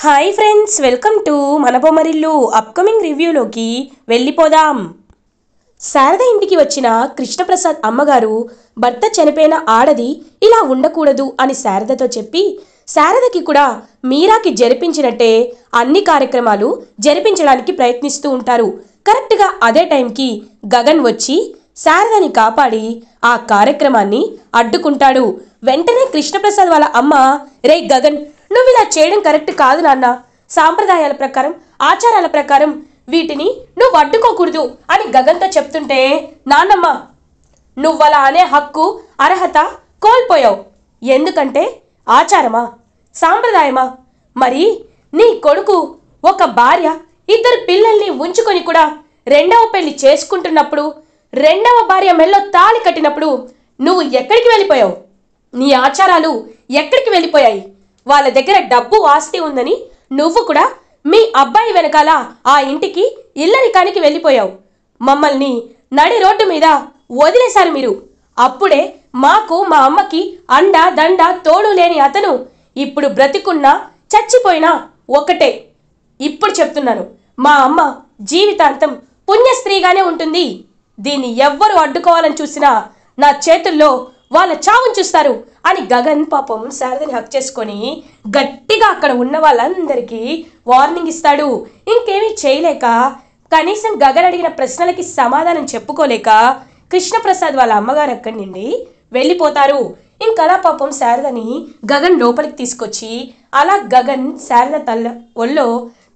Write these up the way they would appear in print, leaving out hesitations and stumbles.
Hi friends, welcome to మన Bommarillu. Upcoming రివ్యూలోకి వెళ్ళిపోదాం. శారద ఇంటికి వచ్చిన కృష్ణప్రసాద్ అమ్మగారు భర్త చనిపోయిన ఆడది ఇలా ఉండకూడదు అని శారదతో చెప్పి, శారదకి కూడా మీరాకి జరిపించినట్టే అన్ని కార్యక్రమాలు జరిపించడానికి ప్రయత్నిస్తూ ఉంటారు. కరెక్ట్గా అదే టైంకి గగన్ వచ్చి శారదని కాపాడి ఆ కార్యక్రమాన్ని అడ్డుకుంటాడు. వెంటనే కృష్ణప్రసాద్ వాళ్ళ అమ్మ, రే గగన్, నువ్వు ఇలా చేయడం కరెక్ట్ కాదు నాన్న. సాంప్రదాయాల ప్రకారం, ఆచారాల ప్రకారం వీటిని నువ్వు అడ్డుకోకూడదు అని గగన్తో చెప్తుంటే, నాన్నమ్మ నువ్వలా అనే హక్కు, అర్హత కోల్పోయావు. ఎందుకంటే ఆచారమా, సాంప్రదాయమా? మరి నీ కొడుకు ఒక భార్య, ఇద్దరు పిల్లల్ని ఉంచుకొని కూడా రెండవ పెళ్లి చేసుకుంటున్నప్పుడు, రెండవ భార్య మెల్లో తాళి కట్టినప్పుడు నువ్వు ఎక్కడికి వెళ్ళిపోయావు? నీ ఆచారాలు ఎక్కడికి వెళ్ళిపోయాయి? వాళ్ళ దగ్గర డబ్బు, ఆస్తి ఉందని నువ్వు కూడా మీ అబ్బాయి వెనకాల ఆ ఇంటికి ఇల్లరికానికి వెళ్ళిపోయావు. మమ్మల్ని నడి రోడ్డు మీద వదిలేశారు మీరు. అప్పుడే మాకు, మా అమ్మకి అండ దండ తోడు లేని అతను ఇప్పుడు బ్రతికున్నా చచ్చిపోయినా ఒకటే. ఇప్పుడు చెప్తున్నాను, మా అమ్మ జీవితాంతం పుణ్యస్త్రీగానే ఉంటుంది. దీన్ని ఎవ్వరు అడ్డుకోవాలని చూసినా నా చేతుల్లో వాళ్ళ చావును చూస్తారు అని గగన్ పాపం శారదని హక్ చేసుకొని గట్టిగా అక్కడ ఉన్న వాళ్ళందరికీ వార్నింగ్ ఇస్తాడు. ఇంకేమీ చేయలేక, కనీసం గగన్ అడిగిన ప్రశ్నలకి సమాధానం చెప్పుకోలేక కృష్ణప్రసాద్ వాళ్ళ అమ్మగారు అక్కడి నుండి వెళ్ళిపోతారు. ఇంకలా పాపం శారదని గగన్ లోపలికి తీసుకొచ్చి, అలా గగన్ శారద ఒళ్ళో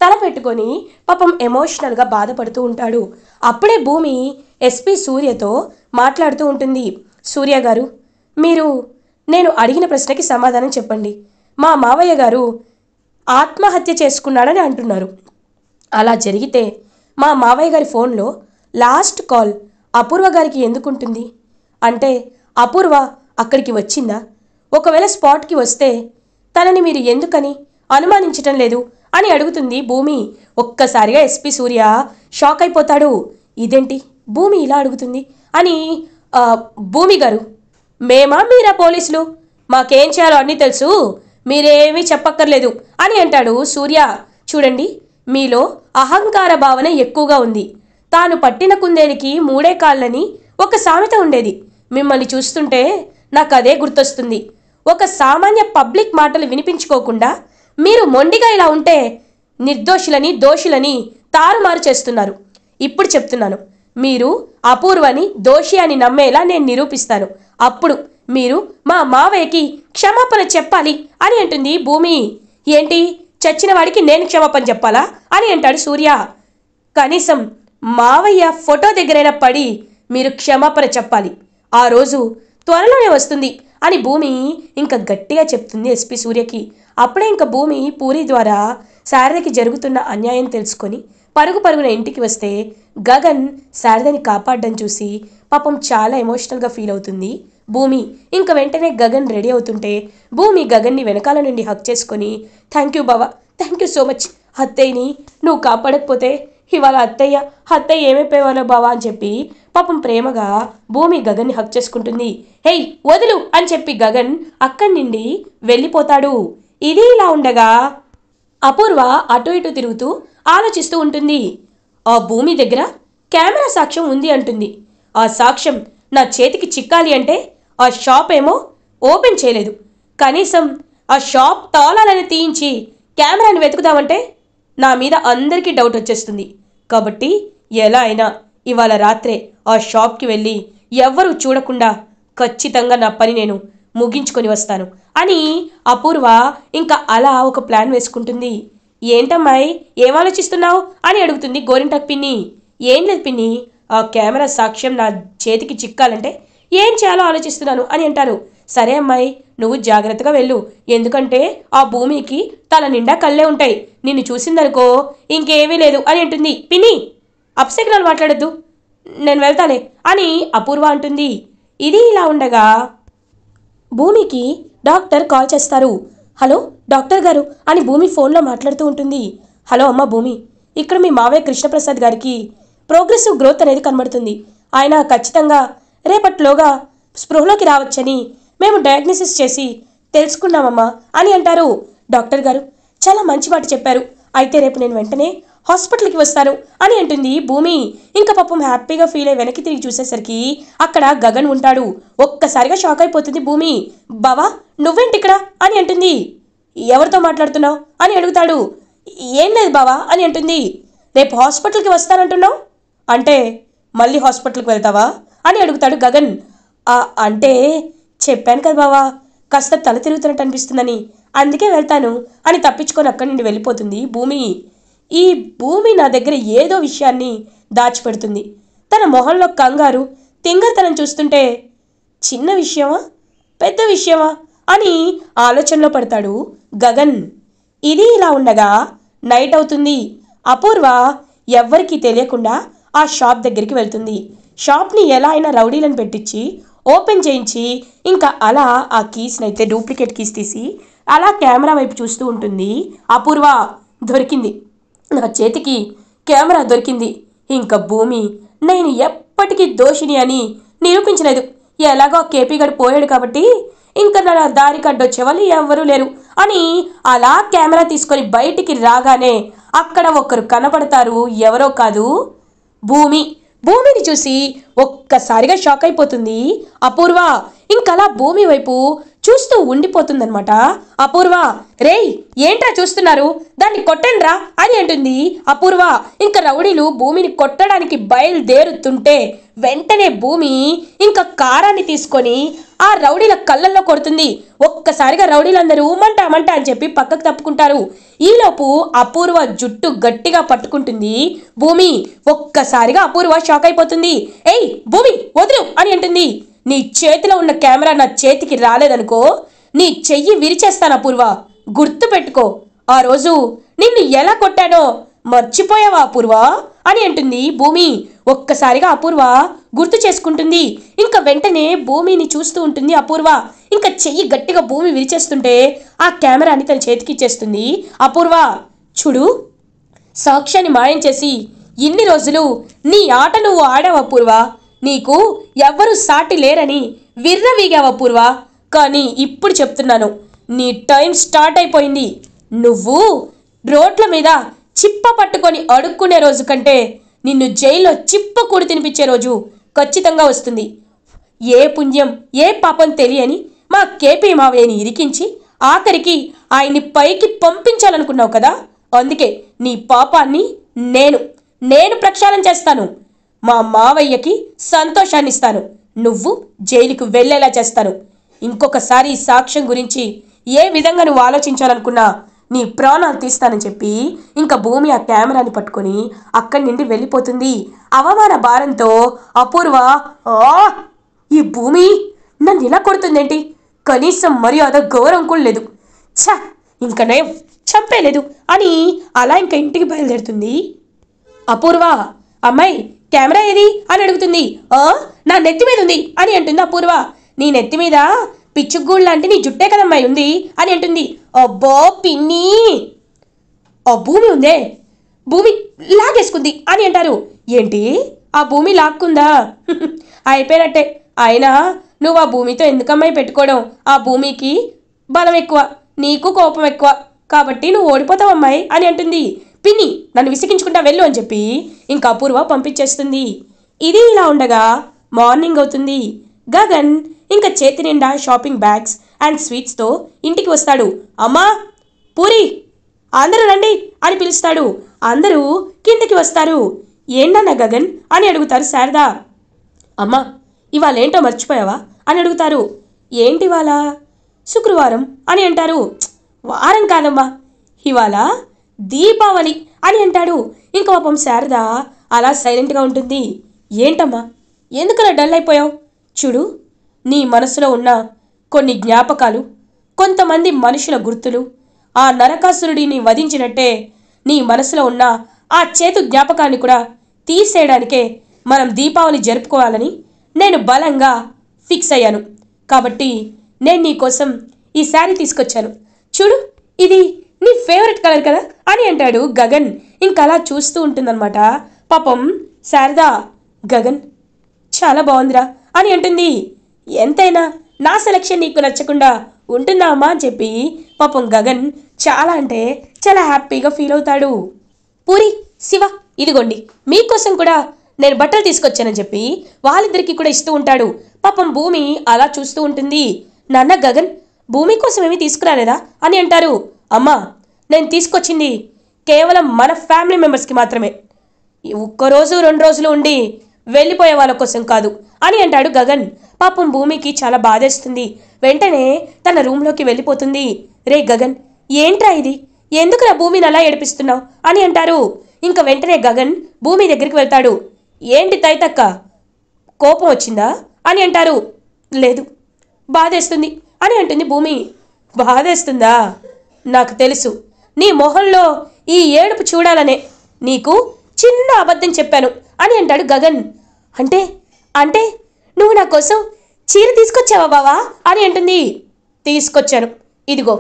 తల పెట్టుకొని పాపం ఎమోషనల్గా బాధపడుతూ ఉంటాడు. అప్పుడే భూమి ఎస్పీ సూర్యతో మాట్లాడుతూ ఉంటుంది. సూర్య గారు, మీరు నేను అడిగిన ప్రశ్నకి సమాధానం చెప్పండి. మా మావయ్య గారు ఆత్మహత్య చేసుకున్నాడని అంటున్నారు. అలా జరిగితే మా మావయ్య గారి ఫోన్లో లాస్ట్ కాల్ అపూర్వ గారికి ఎందుకుంటుంది? అంటే అపూర్వ అక్కడికి వచ్చిందా? ఒకవేళ స్పాట్కి వస్తే తనని మీరు ఎందుకని అనుమానించటం లేదు అని అడుగుతుంది భూమి. ఒక్కసారిగా ఎస్పీ సూర్య షాక్ అయిపోతాడు. ఇదేంటి భూమి ఇలా అడుగుతుంది అని. భూమి గారు, మేమా మీరా పోలీసులు? మాకేం చేయాలో అన్నీ తెలుసు, మీరేమీ చెప్పక్కర్లేదు అని అంటాడు సూర్య. చూడండి, మీలో అహంకార భావన ఎక్కువగా ఉంది. తాను పట్టిన కుందేలికి మూడే కాళ్ళని ఒక సామెత ఉండేది. మిమ్మల్ని చూస్తుంటే నాకు అదే గుర్తొస్తుంది. ఒక సామాన్య పబ్లిక్ మాటలు వినిపించుకోకుండా మీరు మొండిగా ఇలా ఉంటే నిర్దోషులని, దోషులని తారుమారు చేస్తున్నారు. ఇప్పుడు చెప్తున్నాను, మీరు అపూర్వని దోషి అని నమ్మేలా నేను నిరూపిస్తాను. అప్పుడు మీరు మా మావయ్యకి క్షమాపణ చెప్పాలి అని అంటుంది భూమి. ఏంటి, చచ్చిన వాడికి నేను క్షమాపణ చెప్పాలా అని అంటాడు సూర్య. కనీసం మావయ్య ఫోటో దగ్గరైనా పడి మీరు క్షమాపణ చెప్పాలి. ఆ రోజు త్వరలోనే వస్తుంది అని భూమి ఇంకా గట్టిగా చెప్తుంది ఎస్పీ సూర్యకి. అప్పుడే ఇంకా భూమి పూరి ద్వారా శారదకి జరుగుతున్న అన్యాయం తెలుసుకొని పరుగున ఇంటికి వస్తే గగన్ శారదని కాపాడడం చూసి పాపం చాలా ఎమోషనల్గా ఫీల్ అవుతుంది భూమి. ఇంక వెంటనే గగన్ రెడీ అవుతుంటే భూమి గగన్ని వెనకాల నుండి హక్ చేసుకొని, థ్యాంక్ యూ బావా, థ్యాంక్ యూ సో మచ్. అత్తయ్యని నువ్వు కాపాడకపోతే ఇవాళ అత్తయ్య ఏమైపోయేవాలో బావా అని చెప్పి పాపం ప్రేమగా భూమి గగన్ని హక్ చేసుకుంటుంది. హేయ్ వదులు అని చెప్పి గగన్ అక్కడి నుండి వెళ్ళిపోతాడు. ఇది ఇలా ఉండగా అపూర్వ అటు ఇటు తిరుగుతూ ఆలోచిస్తూ ఉంటుంది. ఆ భూమి దగ్గర కెమెరా సాక్ష్యం ఉంది అంటుంది. ఆ సాక్ష్యం నా చేతికి చిక్కాలి అంటే ఆ షాప్ ఏమో ఓపెన్ చేయలేదు. కనీసం ఆ షాప్ తాళాలని తీయించి కెమెరాని వెతుకుదామంటే నా మీద అందరికీ డౌట్ వచ్చేస్తుంది. కాబట్టి ఎలా అయినా ఇవాళ రాత్రే ఆ షాప్కి వెళ్ళి ఎవ్వరూ చూడకుండా ఖచ్చితంగా నా పని నేను ముగించుకొని వస్తాను అని అపూర్వ ఇంకా అలా ఒక ప్లాన్ వేసుకుంటుంది. ఏంటమ్మాయి, ఏం ఆలోచిస్తున్నావు అని అడుగుతుంది గోరింటాక్ పిన్ని. ఏం లేదు పిన్ని, ఆ కెమెరా సాక్ష్యం నా చేతికి చిక్కాలంటే ఏం చేయాలో ఆలోచిస్తున్నాను అని అంటారు. సరే అమ్మాయి, నువ్వు జాగ్రత్తగా వెళ్ళు. ఎందుకంటే ఆ భూమికి తల నిండా కళ్ళే ఉంటాయి. నిన్ను చూసిందనుకో ఇంకేమీ లేదు అని అంటుంది. పిన్ని, అప్సెగ్నాలు మాట్లాడద్దు, నేను వెళ్తాలే అని అపూర్వ అంటుంది. ఇది ఇలా ఉండగా భూమికి డాక్టర్ కాల్ చేస్తారు. హలో డాక్టర్ గారు అని భూమి ఫోన్లో మాట్లాడుతూ ఉంటుంది. హలో అమ్మ భూమి, ఇక్కడ మీ మావయ్య కృష్ణప్రసాద్ గారికి ప్రోగ్రెసివ్ గ్రోత్ అనేది కనబడుతుంది. ఆయన ఖచ్చితంగా రేపట్లోగా స్పృహలోకి రావచ్చని మేము డయాగ్నోసిస్ చేసి తెలుసుకున్నామమ్మా అని అంటారు. డాక్టర్ గారు, చాలా మంచి మాట చెప్పారు. అయితే రేపు నేను వెంటనే హాస్పిటల్కి వస్తాను అని అంటుంది భూమి. ఇంకా పాపం హ్యాపీగా ఫీల్ అయ్యి వెనక్కి తిరిగి చూసేసరికి అక్కడ గగన్ ఉంటాడు. ఒక్కసారిగా షాక్ అయిపోతుంది భూమి. బావా నువ్వేంటి ఇక్కడ అని అంటుంది. ఎవరితో మాట్లాడుతున్నావు అని అడుగుతాడు. ఏం లేదు బావా అని అంటుంది. రేపు హాస్పిటల్కి వస్తానంటున్నావు అంటే మళ్ళీ హాస్పిటల్కి వెళ్తావా అని అడుగుతాడు గగన్. అంటే చెప్పాను కదా బావా, కాస్త తల తిరుగుతున్నట్టు అనిపిస్తుందని, అందుకే వెళ్తాను అని తప్పించుకొని అక్కడి నుండి వెళ్ళిపోతుంది భూమి. ఈ భూమి నా దగ్గర ఏదో విషయాన్ని దాచిపెడుతుంది. తన మొహంలో కంగారు తింగర్తనం చూస్తుంటే చిన్న విషయమా పెద్ద విషయమా అని ఆలోచనలో పడతాడు గగన్. ఇది ఇలా ఉండగా నైట్ అవుతుంది. అపూర్వ ఎవ్వరికీ తెలియకుండా ఆ షాప్ దగ్గరికి వెళ్తుంది. షాప్ని ఎలా అయినా రౌడీలను పెట్టించి ఓపెన్ చేయించి ఇంకా అలా ఆ కీస్ని అయితే డూప్లికేట్ కీస్ తీసి అలా కెమెరా వైపు చూస్తూ ఉంటుంది. అపూర్వ దొరికింది, నా చేతికి కెమెరా దొరికింది. ఇంకా భూమి నేను ఎప్పటికీ దోషిని అని నిరూపించలేదు. ఎలాగో కేపీ గడు పోయాడు కాబట్టి ఇంకా నా దారి కడ్డొచ్చే వాళ్ళు ఎవ్వరూ లేరు అని అలా కెమెరా తీసుకొని బయటికి రాగానే అక్కడ ఒకరు కనపడతారు. ఎవరో కాదు భూమి. భూమిని చూసి ఒక్కసారిగా షాక్ అయిపోతుంది అపూర్వ. ఇంకలా భూమి వైపు చూస్తూ ఉండిపోతుందనమాట అపూర్వ. రేయ్ ఏంట్రా చూస్తున్నారు, దాన్ని కొట్టండ్రా అని అంటుంది అపూర్వ. ఇంకా రౌడీలు భూమిని కొట్టడానికి బయలుదేరుతుంటే వెంటనే భూమి ఇంకా కారాన్ని తీసుకొని ఆ రౌడీల కళ్ళల్లో కొడుతుంది. ఒక్కసారిగా రౌడీలందరూ మంట మంట అని చెప్పి పక్కకు తప్పుకుంటారు. ఈలోపు అపూర్వ జుట్టు గట్టిగా పట్టుకుంటుంది భూమి. ఒక్కసారిగా అపూర్వ షాక్ అయిపోతుంది. ఏయ్ భూమి వదులు అని అంటుంది. నీ చేతిలో ఉన్న కెమెరా నా చేతికి రాలేదనుకో, నీ చెయ్యి విరిచేస్తాను అపూర్వ, గుర్తు పెట్టుకో. ఆ రోజు నిన్ను ఎలా కొట్టానో మర్చిపోయావా అపూర్వ అని అంటుంది భూమి. ఒక్కసారిగా అపూర్వ గుర్తు చేసుకుంటుంది. ఇంకా వెంటనే భూమిని చూస్తూ ఉంటుంది అపూర్వ. ఇంకా చెయ్యి గట్టిగా భూమి విరిచేస్తుంటే ఆ కెమెరాని తన చేతికి ఇచ్చేస్తుంది అపూర్వ. చూడు, సాక్ష్యాన్ని మాయం చేసి ఇన్ని రోజులు నీ ఆట నువ్వు ఆడావు అపూర్వ. నీకు ఎవ్వరూ సాటి లేరని విర్రవీగావు అపూర్వ. కానీ ఇప్పుడు చెప్తున్నాను, నీ టైం స్టార్ట్ అయిపోయింది. నువ్వు రోడ్ల మీద చిప్ప పట్టుకొని అడుక్కునే రోజు కంటే నిన్ను జైల్లో చిప్ప కూడి తినిపించే రోజు ఖచ్చితంగా వస్తుంది. ఏ పుణ్యం ఏ పాపం తెలియని మా కేపీ మావయ్యని ఇరికించి ఆఖరికి ఆయన్ని పైకి పంపించాలనుకున్నావు కదా, అందుకే నీ పాపాన్ని నేను ప్రక్షాళన చేస్తాను. మా మావయ్యకి సంతోషాన్ని ఇస్తాను. నువ్వు జైలుకు వెళ్ళేలా చేస్తాను. ఇంకొకసారి ఈ సాక్ష్యం గురించి ఏ విధంగా నువ్వు ఆలోచించాలనుకున్నా నీ ప్రాణాలు తీస్తానని చెప్పి ఇంకా భూమి ఆ కెమెరాని పట్టుకొని అక్కడి నుండి వెళ్ళిపోతుంది. అవమాన భారంతో అపూర్వ, ఈ భూమి నన్ను ఇలా కొడుతుందేంటి, కనీసం మర్యాద గౌరవం కూడా లేదు, ఛ ఇంక నయం చంపేలేదు అని అలా ఇంకా ఇంటికి బయలుదేరుతుంది అపూర్వ. అమ్మాయి కెమెరా ఏది అని అడుగుతుంది. నా నెత్తి మీద ఉంది అని అంటుంది అపూర్వ. నీ నెత్తి మీద పిచ్చుగూడు లాంటి నీ జుట్టే కదమ్మాయి ఉంది అని అంటుంది. అబ్బో పిన్ని, ఆ భూమి ఉందే, భూమి లాగేసుకుంది అని అంటారు. ఏంటి ఆ భూమి లాక్కుందా? అయిపోయినట్టే. అయినా నువ్వు ఆ భూమితో ఎందుకమ్మాయి పెట్టుకోవడం, ఆ భూమికి బలం ఎక్కువ, నీకు కోపం ఎక్కువ, కాబట్టి నువ్వు ఓడిపోతావమ్మాయి అని అంటుంది. పిన్ని నన్ను విసిగించుకుంటా వెళ్ళు అని చెప్పి ఇంకా అపూర్వ పంపించేస్తుంది. ఇది ఇలా ఉండగా మార్నింగ్ అవుతుంది. గగన్ ఇంకా చేతి నిండా షాపింగ్ బ్యాగ్స్ అండ్ స్వీట్స్తో ఇంటికి వస్తాడు. అమ్మా పూరి అందరూ రండి అని పిలుస్తాడు. అందరూ కిందకి వస్తారు. ఏంటన్నా గగన్ అని అడుగుతారు శారదా. అమ్మా ఇవాళ ఏంటో మర్చిపోయావా అని అడుగుతారు. ఏంటి ఇవాళ? శుక్రవారం అని అంటారు. వారం కాదమ్మా, ఇవాళ దీపావళి అని అంటాడు. ఇంక పాపం శారద అలా సైలెంట్గా ఉంటుంది. ఏంటమ్మా ఎందుకలా డల్ అయిపోయావు? చూడు, నీ మనసులో ఉన్న కొన్ని జ్ఞాపకాలు, కొంతమంది మనుషుల గుర్తులు, ఆ నరకాసురుడిని వధించినట్టే నీ మనసులో ఉన్న ఆ చేతు జ్ఞాపకాన్ని కూడా తీసేయడానికే మనం దీపావళి జరుపుకోవాలని నేను బలంగా ఫిక్స్ అయ్యాను. కాబట్టి నేను నీకోసం ఈ శారీ తీసుకొచ్చాను. చూడు, ఇది నీ ఫేవరెట్ కలర్ కదా అని అంటాడు గగన్. ఇంకా అలా చూస్తూ ఉంటుందన్నమాట పాపం శారదా. గగన్ చాలా బాగుందిరా అని అంటుంది. ఎంతైనా నా సెలక్షన్ నీకు నచ్చకుండా ఉంటుందా అమ్మా అని చెప్పి పాపం గగన్ చాలా అంటే చాలా హ్యాపీగా ఫీల్ అవుతాడు. పూరి, శివ, ఇదిగోండి మీకోసం కూడా నేను బట్టలు తీసుకొచ్చానని చెప్పి వాళ్ళిద్దరికీ కూడా ఇస్తూ ఉంటాడు. పాపం భూమి అలా చూస్తూ ఉంటుంది. నాన్న గగన్ భూమి కోసం ఏమీ తీసుకురాలేదా అని అంటారు. అమ్మా, నేను తీసుకొచ్చింది కేవలం మన ఫ్యామిలీ మెంబర్స్కి మాత్రమే, ఒక్కరోజు 2 రోజులు ఉండి వెళ్ళిపోయే వాళ్ళ కోసం కాదు అని అంటాడు గగన్. పాపం భూమికి చాలా బాధేస్తుంది. వెంటనే తన రూమ్లోకి వెళ్ళిపోతుంది. రే గగన్, ఏంట్రా ఇది, ఎందుకు నా భూమిని అలా ఏడిపిస్తున్నావు అని అంటారు. ఇంకా వెంటనే గగన్ భూమి దగ్గరికి వెళ్తాడు. ఏంటి తైతక్క, కోపం వచ్చిందా అని అంటారు. లేదు, బాధేస్తుంది అని అంటుంది భూమి. బాధేస్తుందా, నాకు తెలుసు, నీ మొహంలో ఈ ఏడుపు చూడాలనే నీకు చిన్న అబద్ధం చెప్పాను అని అంటాడు గగన్. అంటే అంటే నువ్వు నా కోసం చీర తీసుకొచ్చావా బావా అని అంటుంది. తీసుకొచ్చాను, ఇదిగో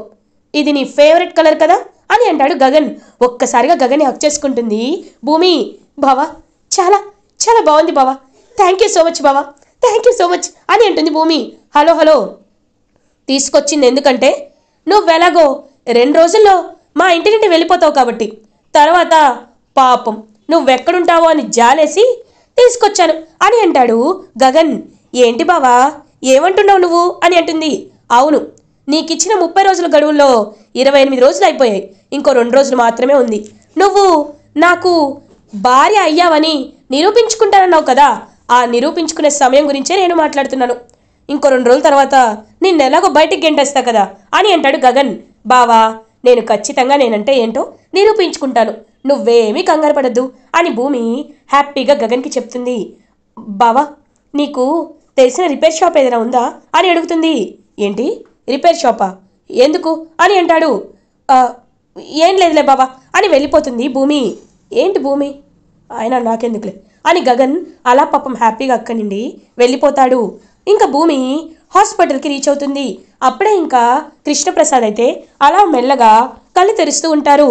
ఇది నీ ఫేవరెట్ కలర్ కదా అని అంటాడు గగన్. ఒక్కసారిగా గగన్ని హక్ చేసుకుంటుంది భూమి. బావా, చాలా చాలా బాగుంది బావా, థ్యాంక్ యూ సో మచ్ బావా, థ్యాంక్ యూ సో మచ్ అని అంటుంది భూమి. హలో హలో, తీసుకొచ్చింది ఎందుకంటే నువ్వెలాగో 2 రోజుల్లో మా ఇంటి నుండి వెళ్ళిపోతావు కాబట్టి, తర్వాత పాపం నువ్వెక్కడుంటావో అని జాలేసి తీసుకొచ్చాను అని అంటాడు గగన్. ఏంటి బావా, ఏమంటున్నావు నువ్వు అని అంటుంది. అవును, నీకిచ్చిన 30 రోజుల గడువుల్లో 28 రోజులు అయిపోయాయి, ఇంకో 2 రోజులు మాత్రమే ఉంది. నువ్వు నాకు భార్య అయ్యావని నిరూపించుకుంటానన్నావు కదా, ఆ నిరూపించుకునే సమయం గురించే నేను మాట్లాడుతున్నాను. ఇంకో 2 రోజుల తర్వాత నిన్నెలాగో బయటికి గెంటేస్తా కదా అని అంటాడు గగన్. బావా, నేను ఖచ్చితంగా నేనంటే ఏంటో నిరూపించుకుంటాను, నువ్వేమీ కంగారు పడద్దు అని భూమి హ్యాపీగా గగన్కి చెప్తుంది. బావా, నీకు తెలిసిన రిపేర్ షాప్ ఏదైనా ఉందా అని అడుగుతుంది. ఏంటి రిపేర్ షాపా, ఎందుకు అని అంటాడు. ఏం లేదులే బావా అని వెళ్ళిపోతుంది భూమి. ఏంటి భూమి, ఆయన నాకెందుకులే అని గగన్ అలా పాపం హ్యాపీగా అక్కడి నుండి వెళ్ళిపోతాడు. ఇంకా భూమి హాస్పిటల్కి రీచ్ అవుతుంది. అప్పుడే ఇంకా కృష్ణప్రసాద్ అయితే అలా మెల్లగా కళ్ళు తెరుస్తూ ఉంటారు.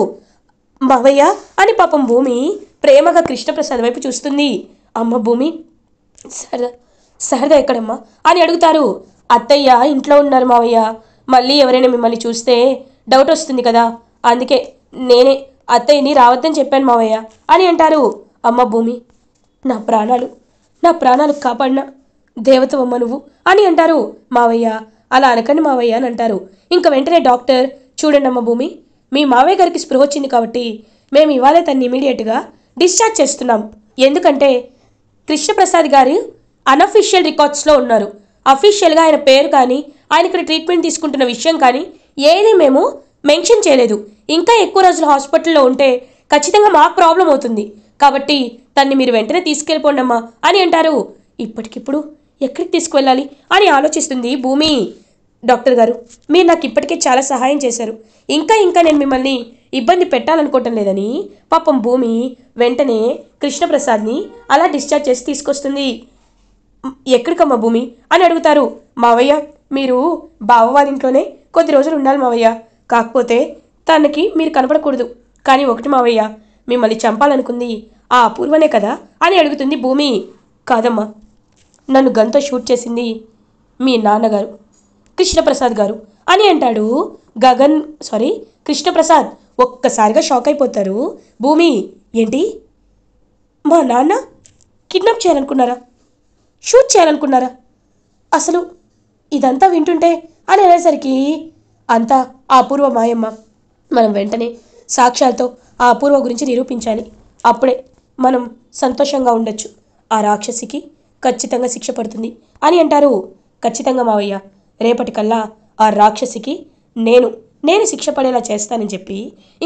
మావయ్య అని పాపం భూమి ప్రేమగా కృష్ణప్రసాద్ వైపు చూస్తుంది. అమ్మ భూమి, శారదా ఎక్కడమ్మా అని అడుగుతారు. అత్తయ్య ఇంట్లో ఉన్నారు మావయ్య, మళ్ళీ ఎవరైనా మిమ్మల్ని చూస్తే డౌట్ వస్తుంది కదా, అందుకే నేనే అత్తయ్యని రావద్దని చెప్పాను మావయ్య అని అంటారు. అమ్మ భూమి, నా ప్రాణాలు కాపాడిన దేవతవమ్మ నువ్వు అని అంటారు. మావయ్య అలా అనకండి మావయ్య అని అంటారు. ఇంకా వెంటనే డాక్టర్, చూడండి అమ్మ భూమి, మీ మావయ్య గారికి స్పృహ వచ్చింది కాబట్టి మేము ఇవాళే తన్ని ఇమీడియట్గా డిశ్చార్జ్ చేస్తున్నాం. ఎందుకంటే కృష్ణప్రసాద్ గారు అన్అఫీషియల్ రికార్డ్స్లో ఉన్నారు. అఫీషియల్గా ఆయన పేరు కానీ ఆయన ఇక్కడ ట్రీట్మెంట్ తీసుకుంటున్న విషయం కానీ ఏది మేము మెన్షన్ చేయలేదు. ఇంకా ఎక్కువ రోజులు హాస్పిటల్లో ఉంటే ఖచ్చితంగా మాకు ప్రాబ్లం అవుతుంది, కాబట్టి తన్ని మీరు వెంటనే తీసుకెళ్ళిపోండి అమ్మా అని అంటారు. ఇప్పటికిప్పుడు ఎక్కడికి తీసుకువెళ్ళాలి అని ఆలోచిస్తుంది భూమి. డాక్టర్ గారు, మీరు నాకు ఇప్పటికే చాలా సహాయం చేశారు, ఇంకా నేను మిమ్మల్ని ఇబ్బంది పెట్టాలనుకోవటం లేదని పాపం భూమి వెంటనే కృష్ణప్రసాద్ని అలా డిశ్చార్జ్ చేసి తీసుకొస్తుంది. ఎక్కడికమ్మా భూమి అని అడుగుతారు. మావయ్య, మీరు బావ వాళ్ళ ఇంట్లోనే కొద్ది రోజులు ఉండాలి మావయ్య, కాకపోతే తనకి మీరు కనపడకూడదు. కానీ ఒకటి మావయ్య, మిమ్మల్ని చంపాలనుకుంది ఆ అపూర్వనే కదా అని అడుగుతుంది భూమి. కాదమ్మా, నన్ను గన్తో షూట్ చేసింది మీ నాన్నగారు కృష్ణప్రసాద్ గారు అని అంటాడు కృష్ణప్రసాద్. ఒక్కసారిగా షాక్ అయిపోతారు. భూమి, ఏంటి, మా నాన్న కిడ్నాప్ చేయాలనుకున్నారా, షూట్ చేయాలనుకున్నారా, అసలు ఇదంతా వింటుంటే అని అనేసరికి అంతా ఆ అపూర్వ మాయమ్మ, మనం వెంటనే సాక్ష్యాలతో ఆ అపూర్వ గురించి నిరూపించాలి, అప్పుడే మనం సంతోషంగా ఉండొచ్చు, ఆ రాక్షసికి ఖచ్చితంగా శిక్ష పడుతుంది అని అంటారు. ఖచ్చితంగా మావయ్య, రేపటికల్లా ఆ రాక్షసికి నేను శిక్ష పడేలా చేస్తానని చెప్పి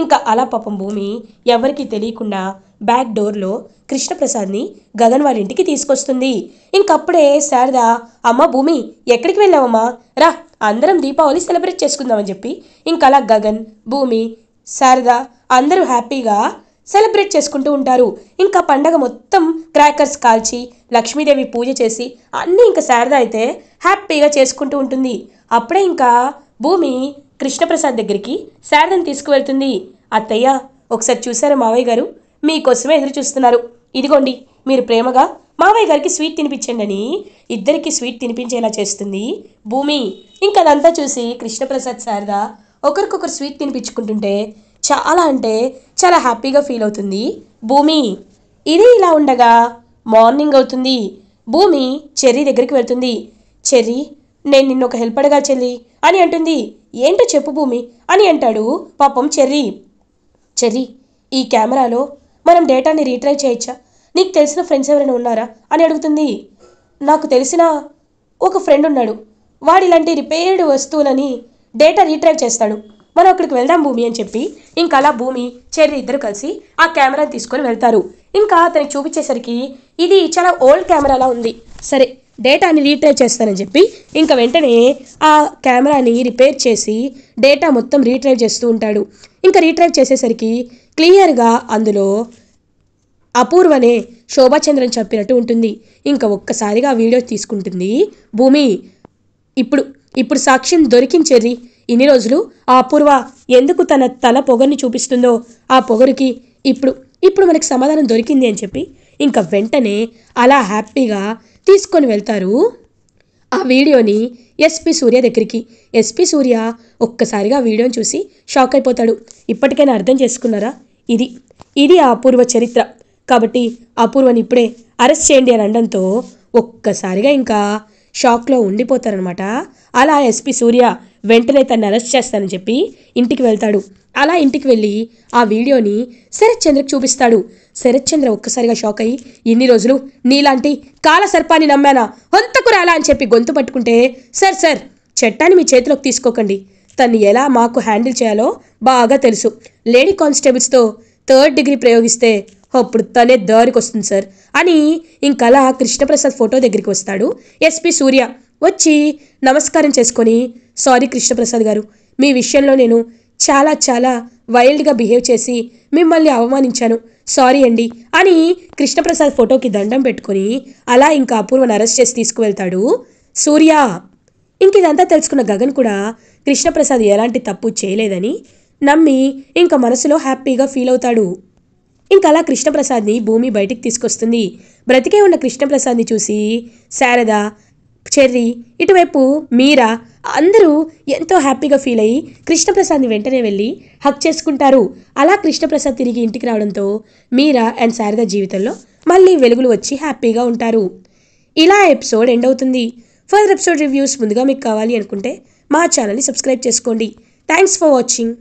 ఇంకా అలా పాపం భూమి ఎవరికీ తెలియకుండా బ్యాక్ డోర్లో కృష్ణప్రసాద్ని గగన్ వాళ్ళ ఇంటికి తీసుకొస్తుంది. ఇంకప్పుడే శారద, అమ్మ భూమి, ఎక్కడికి వెళ్ళావమ్మా, రా అందరం దీపావళి సెలబ్రేట్ చేసుకుందామని చెప్పి ఇంకా అలా గగన్, భూమి, శారద అందరూ హ్యాపీగా సెలబ్రేట్ చేసుకుంటూ ఉంటారు. ఇంకా పండగ మొత్తం క్రాకర్స్ కాల్చి లక్ష్మీదేవి పూజ చేసి అన్నీ ఇంకా శారద అయితే హ్యాపీగా చేసుకుంటూ ఉంటుంది. అప్పుడే ఇంకా భూమి కృష్ణప్రసాద్ దగ్గరికి శారదని తీసుకువెళ్తుంది. అత్తయ్య, ఒకసారి చూసారా మావయ్య గారు మీకోసమే ఎదురు చూస్తున్నారు, ఇదిగోండి మీరు ప్రేమగా మావయ్య గారికి స్వీట్ తినిపించండి అని ఇద్దరికి స్వీట్ తినిపించేలా చేస్తుంది భూమి. ఇంకా అదంతా చూసి కృష్ణప్రసాద్ శారద ఒకరికొకరు స్వీట్ తినిపించుకుంటుంటే చాలా అంటే చాలా హ్యాపీగా ఫీల్ అవుతుంది భూమి. ఇది ఇలా ఉండగా మార్నింగ్ అవుతుంది. భూమి చెర్రీ దగ్గరికి వెళ్తుంది. చెర్రీ, నేను నిన్ను ఒక హెల్ప్ అడగా చెల్లి అని అంటుంది. ఏంటో చెప్పు భూమి అని అంటాడు పాపం చెర్రీ. చెర్రీ, ఈ కెమెరాలో మనం డేటాని రీట్రైవ్ చేయొచ్చా? నీకు తెలిసిన ఫ్రెండ్స్ ఎవరైనా ఉన్నారా అని అడుగుతుంది. నాకు తెలిసిన ఒక ఫ్రెండ్ ఉన్నాడు, వాడు ఇలాంటి రిపేర్డ్ వస్తువులని డేటా రీట్రైవ్ చేస్తాడు, మనం అక్కడికి వెళ్దాం భూమి అని చెప్పి ఇంకా అలా భూమి చెర్రీ ఇద్దరు కలిసి ఆ కెమెరాని తీసుకొని వెళ్తారు. ఇంకా అతనికి చూపించేసరికి ఇది చాలా ఓల్డ్ కెమెరాలా ఉంది. సరే, డేటాని రీట్రైవ్ చేస్తానని చెప్పి ఇంకా వెంటనే ఆ కెమెరాని రిపేర్ చేసి డేటా మొత్తం రీట్రైవ్ చేస్తూ ఉంటాడు. ఇంకా రీట్రైవ్ చేసేసరికి క్లియర్గా అందులో అపూర్వనే శోభాచంద్రన్ చెప్పినట్టు ఉంటుంది. ఇంకా ఒక్కసారిగా వీడియో తీసుకుంటుంది భూమి. ఇప్పుడు సాక్ష్యం దొరికింది చెర్రీ. ఇన్ని రోజులు ఆ అపూర్వ ఎందుకు తన పొగర్ని చూపిస్తుందో ఆ పొగరికి ఇప్పుడు మనకి సమాధానం దొరికింది అని చెప్పి ఇంకా వెంటనే అలా హ్యాపీగా తీసుకొని వెళ్తారు ఆ వీడియోని ఎస్పీ సూర్య దగ్గరికి. ఎస్పీ సూర్య ఒక్కసారిగా వీడియోని చూసి షాక్ అయిపోతాడు. ఇప్పటికైనా అర్థం చేసుకున్నారా? ఇది ఆ అపూర్వ చరిత్ర. కాబట్టి అపూర్వని ఇప్పుడే అరెస్ట్ చేయండి అని అనడంతో ఒక్కసారిగా ఇంకా షాక్లో ఉండిపోతారనమాట. అలా ఎస్పీ సూర్య వెంటనే తన్ని అరెస్ట్ చేస్తానని చెప్పి ఇంటికి వెళ్తాడు. అలా ఇంటికి వెళ్ళి ఆ వీడియోని శరత్ చంద్రకి చూపిస్తాడు. శరత్ చంద్ర ఒక్కసారిగా షాక్ అయ్యి, ఇన్ని రోజులు నీలాంటి కాల సర్పాన్ని నమ్మానా, హంతకురాలా అని చెప్పి గొంతు పట్టుకుంటే, సార్ చట్టాన్ని మీ చేతిలోకి తీసుకోకండి, తన్ని ఎలా మాకు హ్యాండిల్ చేయాలో బాగా తెలుసు. లేడీ కానిస్టేబుల్స్తో 3rd డిగ్రీ ప్రయోగిస్తే అప్పుడు తనే దారికి వస్తుంది సార్ అని ఇంకలా కృష్ణప్రసాద్ ఫోటో దగ్గరికి వస్తాడు ఎస్పీ సూర్య. వచ్చి నమస్కారం చేసుకొని, సారీ కృష్ణప్రసాద్ గారు, మీ విషయంలో నేను చాలా వైల్డ్గా బిహేవ్ చేసి మిమ్మల్ని అవమానించాను, సారీ అండి అని కృష్ణప్రసాద్ ఫోటోకి దండం పెట్టుకొని అలా ఇంకా అపూర్వను అరెస్ట్ చేసి తీసుకువెళ్తాడు సూర్య. ఇంక ఇదంతా తెలుసుకున్న గగన్ కూడా కృష్ణప్రసాద్ ఎలాంటి తప్పు చేయలేదని నమ్మి ఇంకా మనసులో హ్యాపీగా ఫీల్ అవుతాడు. ఇంకా అలా కృష్ణప్రసాద్ని భూమి బయటికి తీసుకొస్తుంది. బ్రతికే ఉన్న కృష్ణప్రసాద్ని చూసి శారద, చెర్రీ, ఇటువైపు మీరా అందరూ ఎంతో హ్యాపీగా ఫీల్ అయ్యి కృష్ణప్రసాద్ని వెంటనే వెళ్ళి హక్ చేసుకుంటారు. అలా కృష్ణప్రసాద్ తిరిగి ఇంటికి రావడంతో మీరా అండ్ శారద జీవితంలో మళ్ళీ వెలుగులు వచ్చి హ్యాపీగా ఉంటారు. ఇలా ఎపిసోడ్ ఎండ్ అవుతుంది. ఫర్దర్ ఎపిసోడ్ రివ్యూస్ ముందుగా మీకు కావాలి అనుకుంటే మా ఛానల్ని సబ్స్క్రైబ్ చేసుకోండి. Thanks for watching.